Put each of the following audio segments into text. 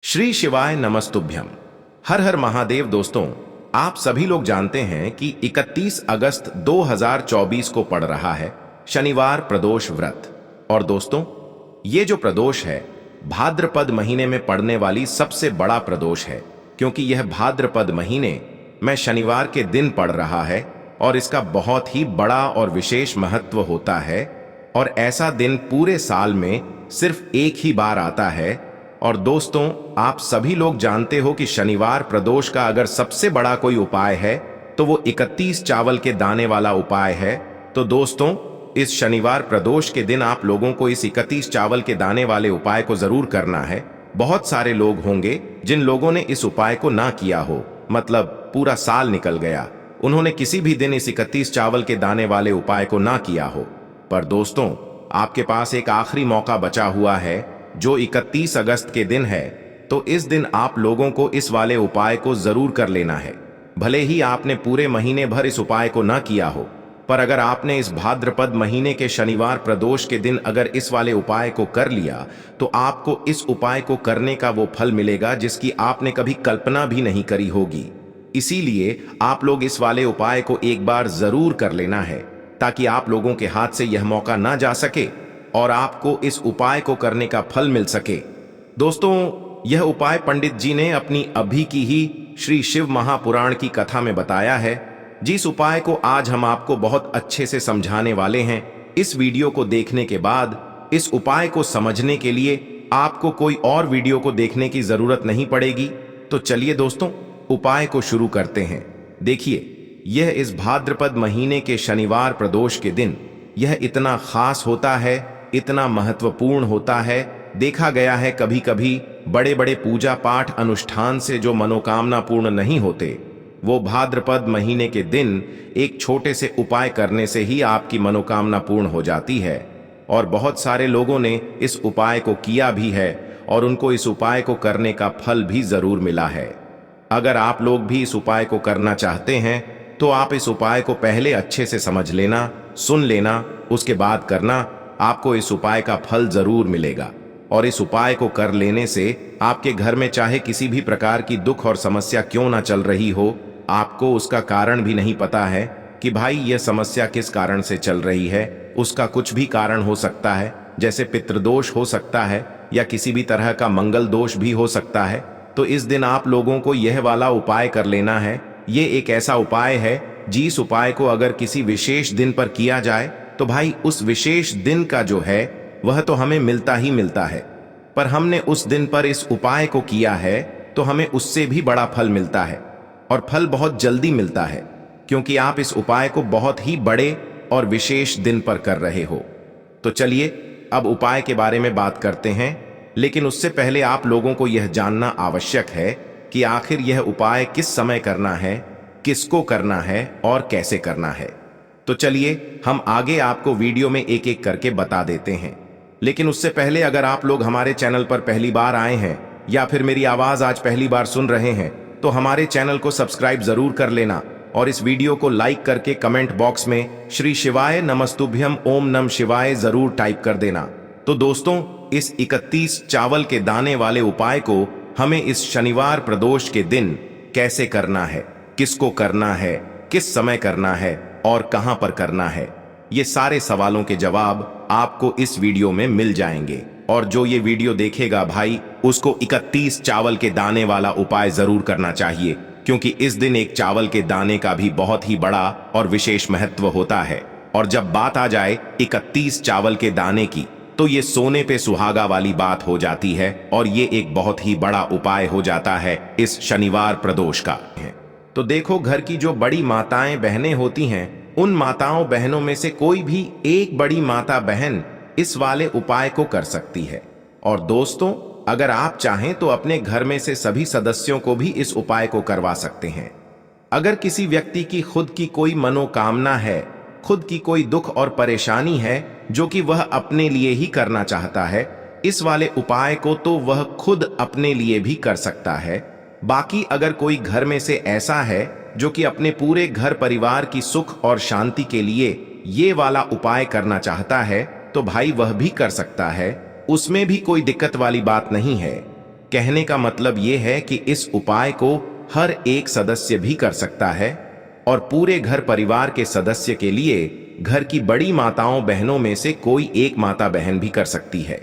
श्री शिवाय नमस्तुभ्यम। हर हर महादेव। दोस्तों, आप सभी लोग जानते हैं कि 31 अगस्त 2024 को पड़ रहा है शनिवार प्रदोष व्रत। और दोस्तों, ये जो प्रदोष है भाद्रपद महीने में पड़ने वाली सबसे बड़ा प्रदोष है, क्योंकि यह भाद्रपद महीने में शनिवार के दिन पड़ रहा है और इसका बहुत ही बड़ा और विशेष महत्व होता है। और ऐसा दिन पूरे साल में सिर्फ एक ही बार आता है। और दोस्तों, आप सभी लोग जानते हो कि शनिवार प्रदोष का अगर सबसे बड़ा कोई उपाय है तो वो 31 चावल के दाने वाला उपाय है। तो दोस्तों, इस शनिवार प्रदोष के दिन आप लोगों को इस 31 चावल के दाने वाले उपाय को जरूर करना है। बहुत सारे लोग होंगे जिन लोगों ने इस उपाय को ना किया हो, मतलब पूरा साल निकल गया, उन्होंने किसी भी दिन इस 31 चावल के दाने वाले उपाय को ना किया हो। पर दोस्तों, आपके पास एक आखिरी मौका बचा हुआ है जो 31 अगस्त के दिन है। तो इस दिन आप लोगों को इस वाले उपाय को जरूर कर लेना है। भले ही आपने पूरे महीने भर इस उपाय को ना किया हो, पर अगर आपने इस भाद्रपद महीने के शनिवार प्रदोष के दिन अगर इस वाले उपाय को कर लिया तो आपको इस उपाय को करने का वो फल मिलेगा जिसकी आपने कभी कल्पना भी नहीं करी होगी। इसीलिए आप लोग इस वाले उपाय को एक बार जरूर कर लेना है, ताकि आप लोगों के हाथ से यह मौका ना जा सके और आपको इस उपाय को करने का फल मिल सके। दोस्तों, यह उपाय पंडित जी ने अपनी अभी की ही श्री शिव महापुराण की कथा में बताया है, जिस उपाय को आज हम आपको बहुत अच्छे से समझाने वाले हैं। इस वीडियो को देखने के बाद इस उपाय को समझने के लिए आपको कोई और वीडियो को देखने की जरूरत नहीं पड़ेगी। तो चलिए दोस्तों, उपाय को शुरू करते हैं। देखिए, यह इस भाद्रपद महीने के शनिवार प्रदोष के दिन यह इतना खास होता है, इतना महत्वपूर्ण होता है। देखा गया है कभी कभी बड़े बड़े पूजा पाठ अनुष्ठान से जो मनोकामना पूर्ण नहीं होते, वो भाद्रपद महीने के दिन एक छोटे से उपाय करने से ही आपकी मनोकामना पूर्ण हो जाती है। और बहुत सारे लोगों ने इस उपाय को किया भी है और उनको इस उपाय को करने का फल भी जरूर मिला है। अगर आप लोग भी इस उपाय को करना चाहते हैं तो आप इस उपाय को पहले अच्छे से समझ लेना, सुन लेना, उसके बाद करना। आपको इस उपाय का फल जरूर मिलेगा। और इस उपाय को कर लेने से आपके घर में चाहे किसी भी प्रकार की दुख और समस्या क्यों ना चल रही हो, आपको उसका कारण भी नहीं पता है कि भाई यह समस्या किस कारण से चल रही है। उसका कुछ भी कारण हो सकता है, जैसे पितृदोष हो सकता है या किसी भी तरह का मंगल दोष भी हो सकता है। तो इस दिन आप लोगों को यह वाला उपाय कर लेना है। ये एक ऐसा उपाय है जिस उपाय को अगर किसी विशेष दिन पर किया जाए तो भाई उस विशेष दिन का जो है वह तो हमें मिलता ही मिलता है, पर हमने उस दिन पर इस उपाय को किया है तो हमें उससे भी बड़ा फल मिलता है। और फल बहुत जल्दी मिलता है, क्योंकि आप इस उपाय को बहुत ही बड़े और विशेष दिन पर कर रहे हो। तो चलिए अब उपाय के बारे में बात करते हैं, लेकिन उससे पहले आप लोगों को यह जानना आवश्यक है कि आखिर यह उपाय किस समय करना है, किसको करना है और कैसे करना है। तो चलिए हम आगे आपको वीडियो में एक एक करके बता देते हैं। लेकिन उससे पहले अगर आप लोग हमारे चैनल पर पहली बार आए हैं या फिर मेरी आवाज आज पहली बार सुन रहे हैं तो हमारे चैनल को सब्सक्राइब जरूर कर लेना और इस वीडियो को लाइक करके कमेंट बॉक्स में श्री शिवाय नमस्तुभ्यम ओम नम शिवाय जरूर टाइप कर देना। तो दोस्तों, इस 31 चावल के दाने वाले उपाय को हमें इस शनिवार प्रदोष के दिन कैसे करना है, किसको करना है, किस समय करना है और कहां पर करना है, ये सारे सवालों के जवाब आपको इस वीडियो में मिल जाएंगे। और जो ये वीडियो देखेगा भाई, उसको 31 चावल के दाने वाला उपाय जरूर करना चाहिए, क्योंकि इस दिन एक चावल के दाने का भी बहुत ही बड़ा और विशेष महत्व होता है। और जब बात आ जाए 31 चावल के दाने की, तो ये सोने पे सुहागा वाली बात हो जाती है और ये एक बहुत ही बड़ा उपाय हो जाता है इस शनिवार प्रदोष का। तो देखो, घर की जो बड़ी माताएं बहनें होती हैं, उन माताओं बहनों में से कोई भी एक बड़ी माता बहन इस वाले उपाय को कर सकती है। और दोस्तों, अगर आप चाहें तो अपने घर में से सभी सदस्यों को भी इस उपाय को करवा सकते हैं। अगर किसी व्यक्ति की खुद की कोई मनोकामना है, खुद की कोई दुख और परेशानी है जो कि वह अपने लिए ही करना चाहता है, इस वाले उपाय को तो वह खुद अपने लिए भी कर सकता है। बाकी अगर कोई घर में से ऐसा है जो कि अपने पूरे घर परिवार की सुख और शांति के लिए ये वाला उपाय करना चाहता है, तो भाई वह भी कर सकता है। उसमें भी कोई दिक्कत वाली बात नहीं है। कहने का मतलब ये है कि इस उपाय को हर एक सदस्य भी कर सकता है और पूरे घर परिवार के सदस्य के लिए घर की बड़ी माताओं बहनों में से कोई एक माता बहन भी कर सकती है।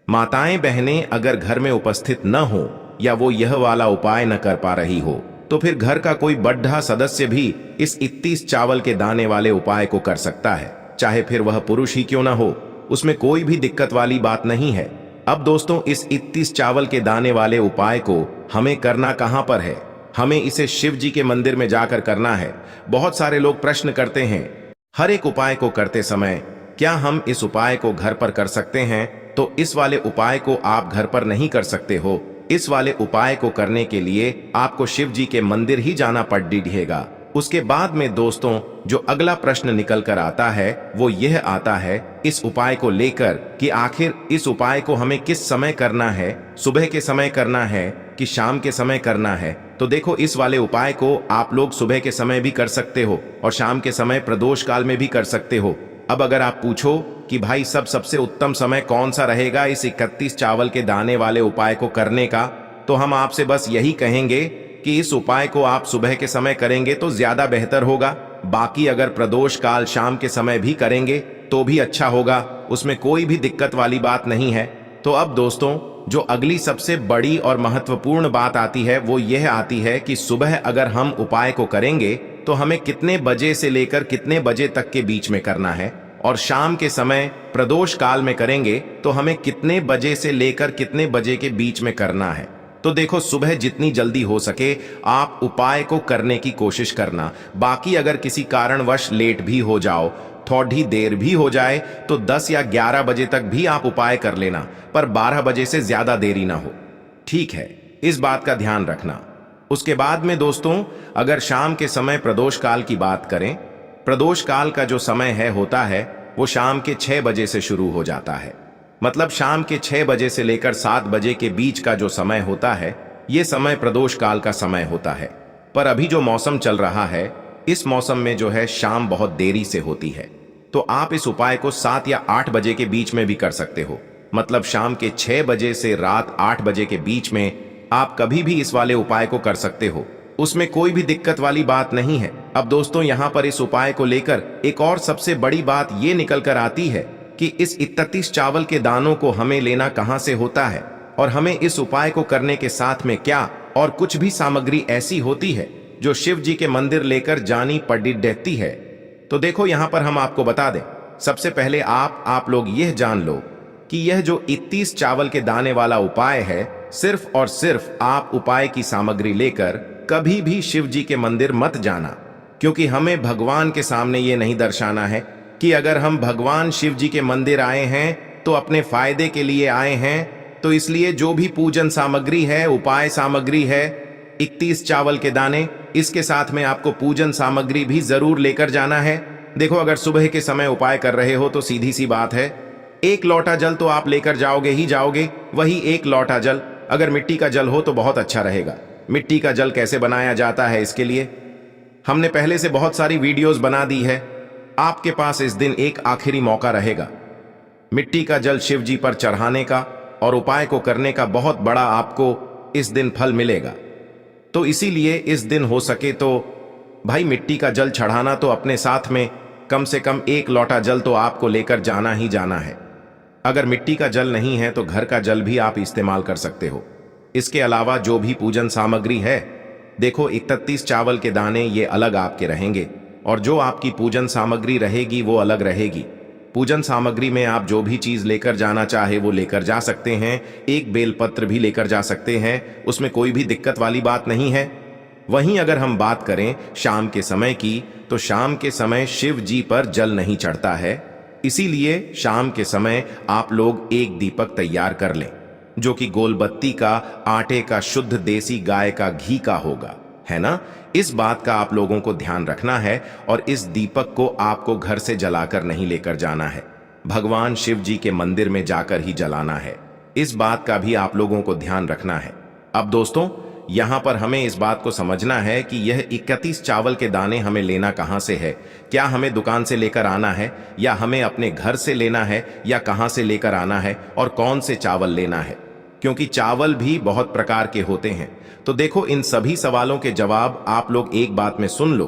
माताएं बहनें अगर घर में उपस्थित न हो या वो यह वाला उपाय न कर पा रही हो तो फिर घर का कोई बड़ा सदस्य भी इस 31 चावल के दाने वाले उपाय को कर सकता है, चाहे फिर वह पुरुष ही क्यों ना हो, उसमें कोई भी दिक्कत वाली बात नहीं है। अब दोस्तों, इस 31 चावल के दाने वाले उपाय को हमें करना कहां पर है? हमें इसे शिव जी के मंदिर में जाकर करना है। बहुत सारे लोग प्रश्न करते हैं, हर एक उपाय को करते समय क्या हम इस उपाय को घर पर कर सकते हैं? तो इस वाले उपाय को आप घर पर नहीं कर सकते हो। इस वाले उपाय को करने के लिए आपको शिव जी के मंदिर ही जाना पड़ेगा। उसके बाद में दोस्तों, जो अगला प्रश्न निकल कर आता है वो यह आता है इस उपाय को लेकर कि आखिर इस उपाय को हमें किस समय करना है, सुबह के समय करना है कि शाम के समय करना है? तो देखो, इस वाले उपाय को आप लोग सुबह के समय भी कर सकते हो और शाम के समय प्रदोष काल में भी कर सकते हो। अब अगर आप पूछो कि भाई सबसे उत्तम समय कौन सा रहेगा इस 31 चावल के दाने वाले उपाय को करने का, तो हम आपसे बस यही कहेंगे कि इस उपाय को आप सुबह के समय करेंगे तो ज्यादा बेहतर होगा। बाकी अगर प्रदोष काल शाम के समय भी करेंगे तो भी अच्छा होगा, उसमें कोई भी दिक्कत वाली बात नहीं है। तो अब दोस्तों, जो अगली सबसे बड़ी और महत्वपूर्ण बात आती है वो यह आती है कि सुबह अगर हम उपाय को करेंगे तो हमें कितने बजे से लेकर कितने बजे तक के बीच में करना है, और शाम के समय प्रदोष काल में करेंगे तो हमें कितने बजे से लेकर कितने बजे के बीच में करना है। तो देखो, सुबह जितनी जल्दी हो सके आप उपाय को करने की कोशिश करना। बाकी अगर किसी कारणवश लेट भी हो जाओ, थोड़ी देर भी हो जाए, तो 10 या 11 बजे तक भी आप उपाय कर लेना, पर 12 बजे से ज्यादा देरी ना हो। ठीक है, इस बात का ध्यान रखना। उसके बाद में दोस्तों, अगर शाम के समय प्रदोष काल की बात करें, प्रदोष काल का जो समय होता है वो शाम के 6 बजे से शुरू हो जाता है। मतलब शाम के 6 बजे से लेकर 7 बजे के बीच का जो समय होता है ये समय प्रदोष काल का समय होता है। पर अभी जो मौसम चल रहा है, इस मौसम में जो है शाम बहुत देरी से होती है, तो आप इस उपाय को 7 या 8 बजे के बीच में भी कर सकते हो। मतलब शाम के 6 बजे से रात 8 बजे के बीच में आप कभी भी इस वाले उपाय को कर सकते हो, उसमें कोई भी दिक्कत वाली बात नहीं है। अब दोस्तों, यहाँ पर इस उपाय को लेकर एक और सबसे बड़ी बात ये निकल कर आती है कि इस 31 चावल के दानों को हमें लेना कहाँ से होता है, और हमें इस उपाय को करने के साथ में क्या और कुछ भी सामग्री ऐसी होती है जो शिव जी के मंदिर लेकर जानी पड़ती है। तो देखो, यहाँ पर हम आपको बता दें, सबसे पहले आप लोग यह जान लो कि यह जो 31 चावल के दाने वाला उपाय है, सिर्फ और सिर्फ आप उपाय की सामग्री लेकर कभी भी शिव जी के मंदिर मत जाना, क्योंकि हमें भगवान के सामने ये नहीं दर्शाना है कि अगर हम भगवान शिव जी के मंदिर आए हैं तो अपने फायदे के लिए आए हैं। तो इसलिए जो भी पूजन सामग्री है, उपाय सामग्री है, 31 चावल के दाने, इसके साथ में आपको पूजन सामग्री भी जरूर लेकर जाना है। देखो, अगर सुबह के समय उपाय कर रहे हो तो सीधी सी बात है, 1 लोटा जल तो आप लेकर जाओगे ही जाओगे। वही 1 लोटा जल अगर मिट्टी का जल हो तो बहुत अच्छा रहेगा। मिट्टी का जल कैसे बनाया जाता है, इसके लिए हमने पहले से बहुत सारी वीडियोस बना दी है। आपके पास इस दिन एक आखिरी मौका रहेगा मिट्टी का जल शिव जी पर चढ़ाने का और उपाय को करने का। बहुत बड़ा आपको इस दिन फल मिलेगा। तो इसीलिए इस दिन हो सके तो भाई मिट्टी का जल चढ़ाना तो अपने साथ में कम से कम 1 लोटा जल तो आपको लेकर जाना ही जाना है। अगर मिट्टी का जल नहीं है तो घर का जल भी आप इस्तेमाल कर सकते हो। इसके अलावा जो भी पूजन सामग्री है, देखो 31 चावल के दाने ये अलग आपके रहेंगे और जो आपकी पूजन सामग्री रहेगी वो अलग रहेगी। पूजन सामग्री में आप जो भी चीज लेकर जाना चाहे वो लेकर जा सकते हैं। एक बेलपत्र भी लेकर जा सकते हैं, उसमें कोई भी दिक्कत वाली बात नहीं है। वहीं अगर हम बात करें शाम के समय की, तो शाम के समय शिव जी पर जल नहीं चढ़ता है। इसीलिए शाम के समय आप लोग एक दीपक तैयार कर लें, जो कि गोलबत्ती का, आटे का, शुद्ध देसी गाय का घी का होगा, है ना। इस बात का आप लोगों को ध्यान रखना है और इस दीपक को आपको घर से जलाकर नहीं लेकर जाना है, भगवान शिव जी के मंदिर में जाकर ही जलाना है। इस बात का भी आप लोगों को ध्यान रखना है। अब दोस्तों, यहां पर हमें इस बात को समझना है कि यह 31 चावल के दाने हमें लेना कहां से है। क्या हमें दुकान से लेकर आना है, या हमें अपने घर से लेना है, या कहां से लेकर आना है और कौन से चावल लेना है। क्योंकि चावल भी बहुत प्रकार के होते हैं। तो देखो, इन सभी सवालों के जवाब आप लोग एक बात में सुन लो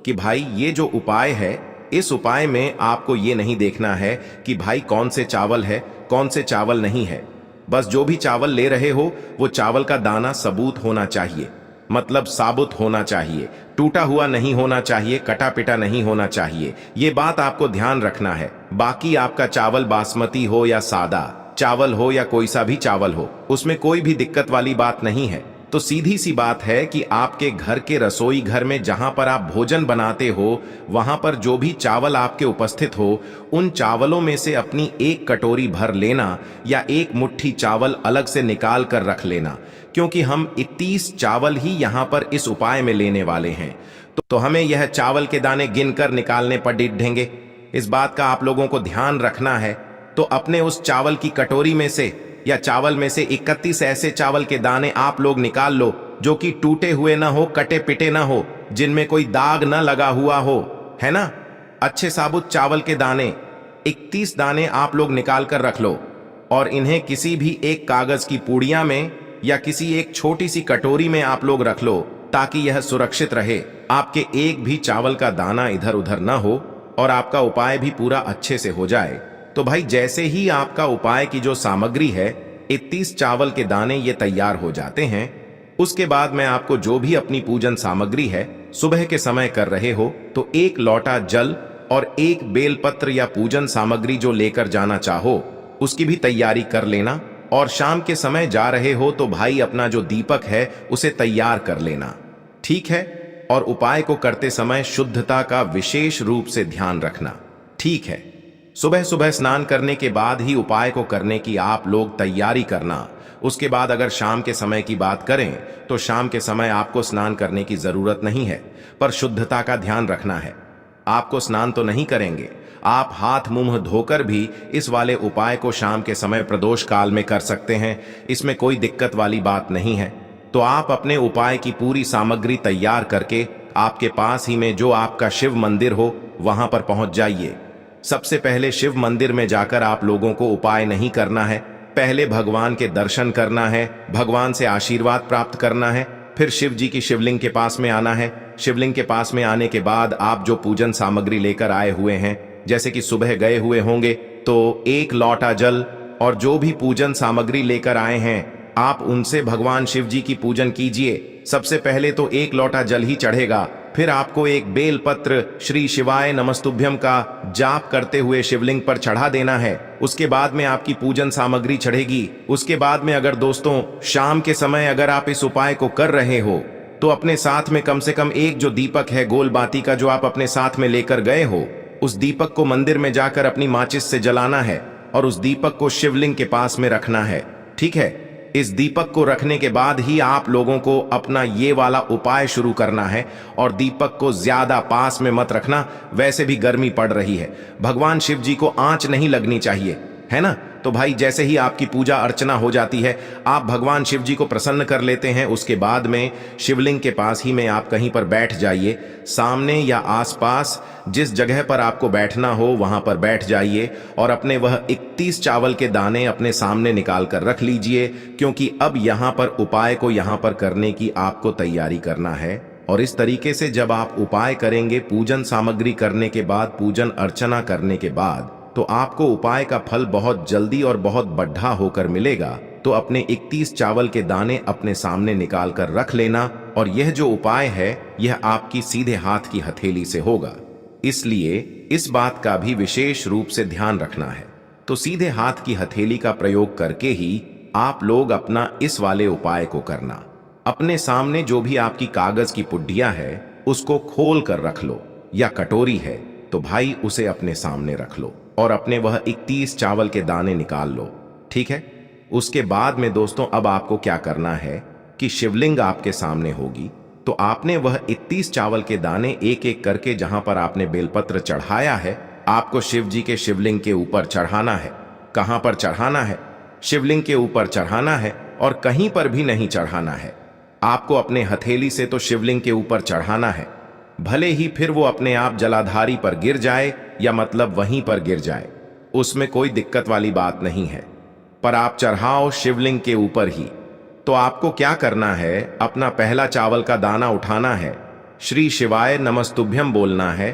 कि भाई ये जो उपाय है, इस उपाय में आपको ये नहीं देखना है कि भाई कौन से चावल है, कौन से चावल नहीं है। बस जो भी चावल ले रहे हो वो चावल का दाना सबूत होना चाहिए, मतलब साबुत होना चाहिए, टूटा हुआ नहीं होना चाहिए, कटा पिटा नहीं होना चाहिए। ये बात आपको ध्यान रखना है। बाकी आपका चावल बासमती हो या सादा चावल हो या कोई सा भी चावल हो, उसमें कोई भी दिक्कत वाली बात नहीं है। तो सीधी सी बात है कि आपके घर के रसोई घर में जहां पर आप भोजन बनाते हो, वहां पर जो भी चावल आपके उपस्थित हो, उन चावलों में से अपनी एक कटोरी भर लेना या एक मुट्ठी चावल अलग से निकाल कर रख लेना, क्योंकि हम 31 चावल ही यहां पर इस उपाय में लेने वाले हैं। तो हमें यह चावल के दाने गिनकर निकालने पर डिढेंगे। इस बात का आप लोगों को ध्यान रखना है। तो अपने उस चावल की कटोरी में से या चावल में से 31 ऐसे चावल के दाने आप लोग निकाल लो जो कि टूटे हुए ना हो, कटे पिटे ना हो, जिनमें कोई दाग ना लगा हुआ हो, है ना। अच्छे साबुत चावल के दाने 31 दाने आप लोग निकाल कर रख लो और इन्हें किसी भी एक कागज की पुड़िया में या किसी एक छोटी सी कटोरी में आप लोग रख लो, ताकि यह सुरक्षित रहे, आपके एक भी चावल का दाना इधर उधर ना हो और आपका उपाय भी पूरा अच्छे से हो जाए। तो भाई जैसे ही आपका उपाय की जो सामग्री है, 31 चावल के दाने ये तैयार हो जाते हैं, उसके बाद मैं आपको जो भी अपनी पूजन सामग्री है सुबह के समय कर रहे हो, तो एक लोटा जल और एक बेलपत्र या पूजन सामग्री जो लेकर जाना चाहो उसकी भी तैयारी कर लेना। और शाम के समय जा रहे हो तो भाई अपना जो दीपक है उसे तैयार कर लेना, ठीक है। और उपाय को करते समय शुद्धता का विशेष रूप से ध्यान रखना, ठीक है। सुबह सुबह स्नान करने के बाद ही उपाय को करने की आप लोग तैयारी करना। उसके बाद अगर शाम के समय की बात करें तो शाम के समय आपको स्नान करने की जरूरत नहीं है, पर शुद्धता का ध्यान रखना है। आपको स्नान तो नहीं करेंगे, आप हाथ मुंह धोकर भी इस वाले उपाय को शाम के समय प्रदोष काल में कर सकते हैं, इसमें कोई दिक्कत वाली बात नहीं है। तो आप अपने उपाय की पूरी सामग्री तैयार करके आपके पास ही में जो आपका शिव मंदिर हो वहां पर पहुंच जाइए। सबसे पहले शिव मंदिर में जाकर आप लोगों को उपाय नहीं करना है, पहले भगवान के दर्शन करना है, भगवान से आशीर्वाद प्राप्त करना है, फिर शिव जी की शिवलिंग के पास में आना है। शिवलिंग के पास में आने के बाद आप जो पूजन सामग्री लेकर आए हुए हैं, जैसे कि सुबह गए हुए होंगे तो एक लोटा जल और जो भी पूजन सामग्री लेकर आए हैं आप उनसे भगवान शिव जी की पूजन कीजिए। सबसे पहले तो एक लोटा जल ही चढ़ेगा, फिर आपको एक बेलपत्र श्री शिवाय नमस्तुभ्यम का जाप करते हुए शिवलिंग पर चढ़ा देना है। उसके बाद में आपकी पूजन सामग्री चढ़ेगी। उसके बाद में अगर दोस्तों शाम के समय अगर आप इस उपाय को कर रहे हो तो अपने साथ में कम से कम एक जो दीपक है गोल बाती का जो आप अपने साथ में लेकर गए हो, उस दीपक को मंदिर में जाकर अपनी माचिस से जलाना है और उस दीपक को शिवलिंग के पास में रखना है, ठीक है। इस दीपक को रखने के बाद ही आप लोगों को अपना ये वाला उपाय शुरू करना है और दीपक को ज्यादा पास में मत रखना, वैसे भी गर्मी पड़ रही है, भगवान शिव जी को आंच नहीं लगनी चाहिए, है ना। तो भाई जैसे ही आपकी पूजा अर्चना हो जाती है, आप भगवान शिव जी को प्रसन्न कर लेते हैं, उसके बाद में शिवलिंग के पास ही में आप कहीं पर बैठ जाइए। सामने या आसपास जिस जगह पर आपको बैठना हो वहां पर बैठ जाइए और अपने वह 31 चावल के दाने अपने सामने निकाल कर रख लीजिए, क्योंकि अब यहां पर उपाय को यहां पर करने की आपको तैयारी करना है। और इस तरीके से जब आप उपाय करेंगे, पूजन सामग्री करने के बाद, पूजन अर्चना करने के बाद, तो आपको उपाय का फल बहुत जल्दी और बहुत बढ़ा होकर मिलेगा। तो अपने 31 चावल के दाने अपने सामने निकाल कर रख लेना और यह जो उपाय है यह आपकी सीधे हाथ की हथेली से होगा, इसलिए इस बात का भी विशेष रूप से ध्यान रखना है। तो सीधे हाथ की हथेली का प्रयोग करके ही आप लोग अपना इस वाले उपाय को करना। अपने सामने जो भी आपकी कागज की पुड्डिया है उसको खोल कर रख लो, या कटोरी है तो भाई उसे अपने सामने रख लो और अपने वह 31 चावल के दाने निकाल लो, ठीक है। उसके बाद में दोस्तों अब आपको क्या करना है कि शिवलिंग आपके सामने होगी, तो आपने वह 31 चावल के दाने एक एक करके जहां पर आपने बेलपत्र चढ़ाया है, आपको शिव जी के शिवलिंग के ऊपर चढ़ाना है। कहां पर चढ़ाना है? शिवलिंग के ऊपर चढ़ाना है और कहीं पर भी नहीं चढ़ाना है। आपको अपने हथेली से तो शिवलिंग के ऊपर चढ़ाना है, भले ही फिर वो अपने आप जलाधारी पर गिर जाए या मतलब वहीं पर गिर जाए, उसमें कोई दिक्कत वाली बात नहीं है। पर आप चढ़ाओ शिवलिंग के ऊपर ही। तो आपको क्या करना है, अपना पहला चावल का दाना उठाना है, श्री शिवाय नमस्तुभ्यम बोलना है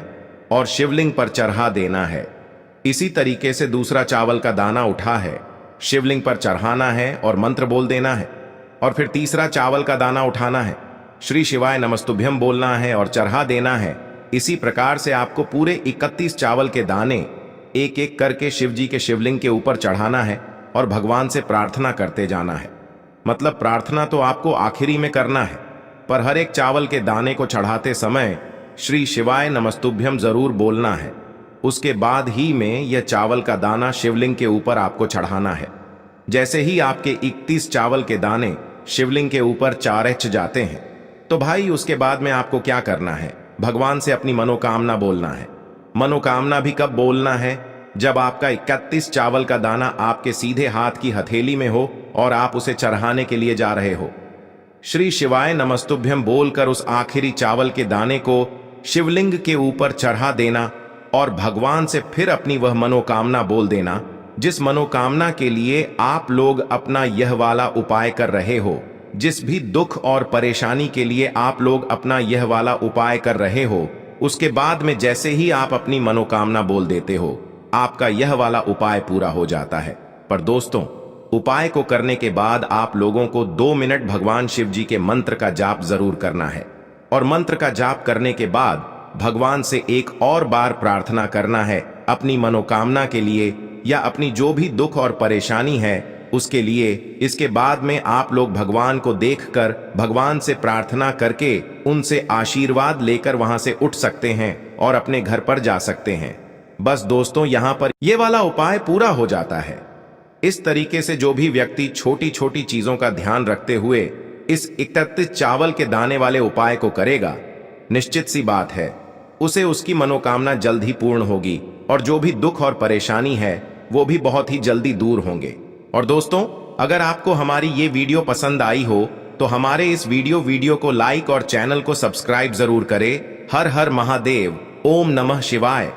और शिवलिंग पर चढ़ा देना है। इसी तरीके से दूसरा चावल का दाना उठा है, शिवलिंग पर चढ़ाना है और मंत्र बोल देना है। और फिर तीसरा चावल का दाना उठाना है, श्री शिवाय नमस्तुभ्यम बोलना है और चढ़ा देना है। इसी प्रकार से आपको पूरे 31 चावल के दाने एक एक करके शिव जी के शिवलिंग के ऊपर चढ़ाना है और भगवान से प्रार्थना करते जाना है। मतलब प्रार्थना तो आपको आखिरी में करना है, पर हर एक चावल के दाने को चढ़ाते समय श्री शिवाय नमस्तुभ्यम जरूर बोलना है। उसके बाद ही में यह चावल का दाना शिवलिंग के ऊपर आपको चढ़ाना है। जैसे ही आपके 31 चावल के दाने शिवलिंग के ऊपर चारच जाते हैं, तो भाई उसके बाद में आपको क्या करना है, भगवान से अपनी मनोकामना बोलना है। मनोकामना भी कब बोलना है, जब आपका 31 चावल का दाना आपके सीधे हाथ की हथेली में हो और आप उसे चढ़ाने के लिए जा रहे हो। श्री शिवाय नमस्तुभ्यम बोलकर उस आखिरी चावल के दाने को शिवलिंग के ऊपर चढ़ा देना और भगवान से फिर अपनी वह मनोकामना बोल देना, जिस मनोकामना के लिए आप लोग अपना यह वाला उपाय कर रहे हो। जिस भी दुख और परेशानी के लिए आप लोग अपना यह वाला उपाय कर रहे हो, उसके बाद में जैसे ही आप अपनी मनोकामना बोल देते हो, आपका यह वाला उपाय पूरा हो जाता है। पर दोस्तों, उपाय को करने के बाद आप लोगों को 2 मिनट भगवान शिव जी के मंत्र का जाप जरूर करना है। और मंत्र का जाप करने के बाद भगवान से एक और बार प्रार्थना करना है अपनी मनोकामना के लिए या अपनी जो भी दुख और परेशानी है उसके लिए। इसके बाद में आप लोग भगवान को देखकर भगवान से प्रार्थना करके उनसे आशीर्वाद लेकर वहां से उठ सकते हैं और अपने घर पर जा सकते हैं। बस दोस्तों, यहां पर यह वाला उपाय पूरा हो जाता है। इस तरीके से जो भी व्यक्ति छोटी छोटी चीजों का ध्यान रखते हुए इस 31 चावल के दाने वाले उपाय को करेगा, निश्चित सी बात है उसे उसकी मनोकामना जल्द ही पूर्ण होगी और जो भी दुख और परेशानी है वो भी बहुत ही जल्दी दूर होंगे। और दोस्तों, अगर आपको हमारी ये वीडियो पसंद आई हो तो हमारे इस वीडियो को लाइक और चैनल को सब्सक्राइब जरूर करें। हर हर महादेव, ओम नमः शिवाय।